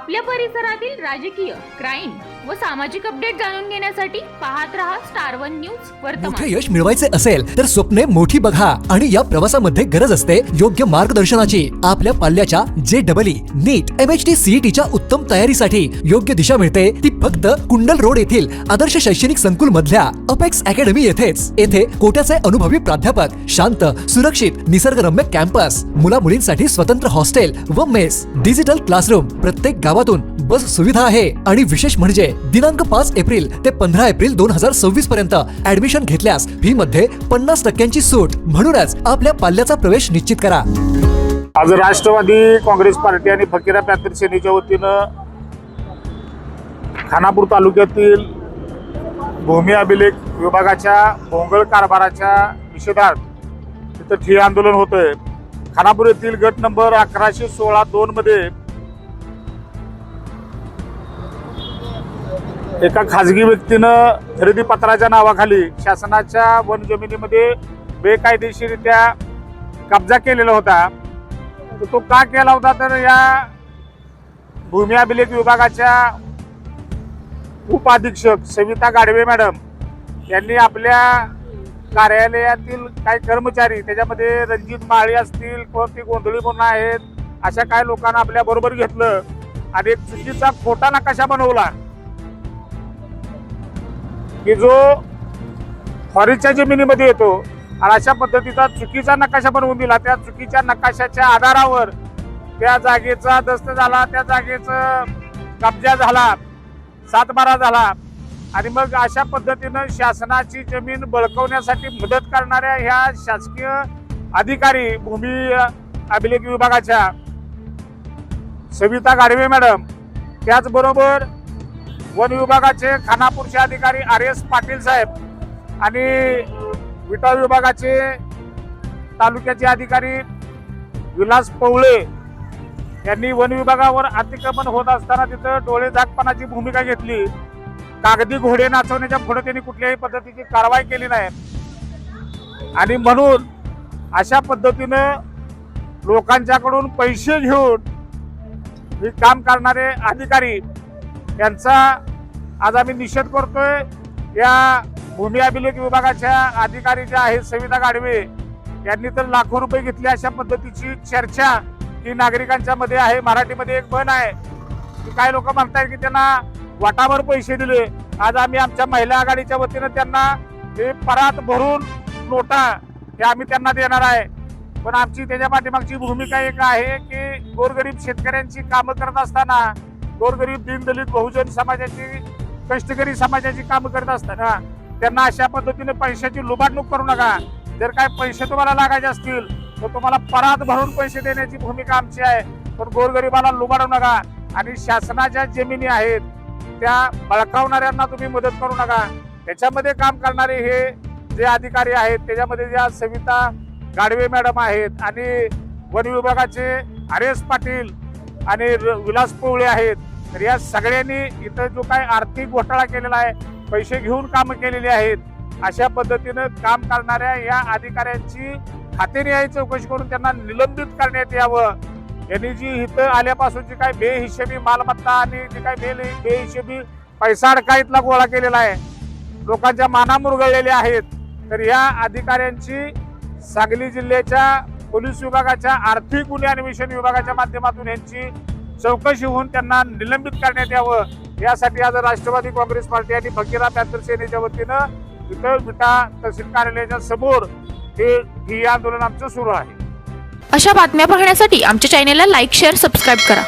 आपल्या परिसरातील राजकीय, क्राईम व सामाजिक अपडेट जाणून घेण्यासाठी पाहत रहा स्टार वन न्यूज वर्तमान। मोठे यश मिळवायचे असेल तर स्वप्ने मोठी बघा आणि या प्रवासामध्ये गरज असते योग्य मार्गदर्शनाची। आपल्या पाल्याच्या JEE, नीट, MHT, CETच्या उत्तम तयारीसाठी योग्य दिशा मिळते ती फक्त कुंडल रोड येथील आदर्श शैक्षणिक संकुल मधल्या अपेक्स अकॅडमी येथेच। येथे कोट्याचे अनुभवी प्राध्यापक, शांत, सुरक्षित, निसर्गरम्य कॅम्पस, मुला मुलींसाठी स्वतंत्र हॉस्टेल व मेस, डिजिटल क्लासरूम, प्रत्येक गावातून बस सुविधा आहे आणि विशेष म्हणजे दिनांक 5 एप्रिल ते 15 एप्रिल 2026 पर्यंत ऍडमिशन घेतल्यास फी मध्ये 50% सूट। म्हणूनच आपल्या पाल्याचा प्रवेश निश्चित करा। आज राष्ट्रवादी काँग्रेस पार्टी आणि फकीरा पॅंथर सेनेच्या वतीनं खानापूर तालुक्यातील भूमी अभिलेख विभागाच्या भोंगळ कारभाराच्या निषेधार्थ तिथं ठिय्या आंदोलन होतंय। खानापूर येथील गट नंबर 1116-2 मध्ये एका खाजगी व्यक्तीनं खरेदी पत्राच्या नावाखाली शासनाच्या वन जमिनीमध्ये बेकायदेशीररित्या कब्जा केलेला होता। तो का केला होता तर या भूमी अभिलेख विभागाच्या उपाधीक्षक सविता गाडवे मॅडम यांनी आपल्या कार्यालयातील काही कर्मचारी, त्याच्यामध्ये रणजित माळी असतील, कोणती गोंधळी म्हणून आहेत, अशा काही लोकांना आपल्या बरोबर घेतलं आणि एक चुकीचा खोटा नकाशा बनवला की जो फॉरेस्टच्या जमिनीमध्ये येतो आणि अशा पद्धतीचा चुकीचा नकाशा बनवून दिला। त्या चुकीच्या नकाशाच्या आधारावर त्या जागेचा दस्त झाला, त्या जागेचा कब्जा झाला, सातबारा झाला आणि मग अशा पद्धतीनं शासनाची जमीन बळकवण्यासाठी मदत करणाऱ्या ह्या शासकीय अधिकारी भूमी अभिलेख विभागाच्या सविता गाडवे मॅडम, त्याचबरोबर वन विभागाचे खानापूरचे अधिकारी RS पाटील साहेब आणि विटा विभागाचे तालुक्याचे अधिकारी विलास पवळे यांनी वन विभागावर अतिक्रमण होत असताना तिथं डोळे झाकपणाची भूमिका घेतली। कागदी घोडे नाचवण्याच्या पुढे त्यांनी कुठल्याही पद्धतीची कारवाई केली नाही आणि म्हणून अशा पद्धतीनं लोकांच्याकडून पैसे घेऊन हे काम करणारे अधिकारी यांचा आज आम्ही निषेध करतोय। या भूमी अभिलेख विभागाच्या अधिकारी ज्या आहेत सविता गाडवे यांनी तर लाखो रुपये घेतले अशा पद्धतीची चर्चा ही नागरिकांच्या मध्ये आहे। मराठीमध्ये एक म्हण आहे की काही लोक म्हणतात की त्यांना वाटावर पैसे दिले। आज आम्ही आमच्या महिला आघाडीच्या वतीनं त्यांना हे परात भरून नोटा हे आम्ही त्यांना देणार आहे। पण आमची त्याच्या पाठीमागची भूमिका एक आहे की गोरगरीब शेतकऱ्यांची कामं करत असताना, गोरगरीब दीनदलित बहुजन समाजाची, कष्टकरी समाजाची कामं करत असताना त्यांना अशा पद्धतीने पैशाची लुबाडणूक करू नका। जर काय पैसे तुम्हाला लागायचे असतील तर तुम्हाला परात भरून पैसे देण्याची भूमिका आमची आहे, पण गोरगरिबाला लुबाडू नका आणि शासनाच्या जमिनी आहेत त्या बळकावणाऱ्यांना तुम्ही मदत करू नका। त्याच्यामध्ये काम करणारे हे जे अधिकारी आहेत त्याच्यामध्ये ज्या सविता गाडवे मॅडम आहेत आणि वन विभागाचे RS पाटील आणि विलास पवळे आहेत, तर या सगळ्यांनी इथं जो काही आर्थिक घोटाळा केलेला आहे, पैसे घेऊन काम केलेली आहेत, अशा पद्धतीनं काम करणाऱ्या या अधिकाऱ्यांची खातेनिहाय चौकशी करून त्यांना निलंबित करण्यात यावं। यांनी जी इथं आल्यापासूनची काही बेहिशेबी मालमत्ता आणि जी काही बेहिशेबी पैसा अडकाईतला गोळा केलेला आहे, लोकांच्या माना मुरगळलेल्या आहेत, तर या अधिकाऱ्यांची सांगली जिल्ह्याच्या पोलीस विभागाच्या आर्थिक गुन्हे अन्वेषण विभागाच्या माध्यमातून यांची चौकशी होऊन त्यांना निलंबित करण्यात यावं, यासाठी आज राष्ट्रवादी काँग्रेस पार्टी आणि फकीरा पॅंथर सेनेच्या वतीनं इथं विटा तहसील कार्यालयाच्या समोर हे आंदोलन आमचं सुरू आहे। अशा बातम्या पाहण्यासाठी आमच्या चॅनेलला लाईक, शेअर, सबस्क्राईब करा।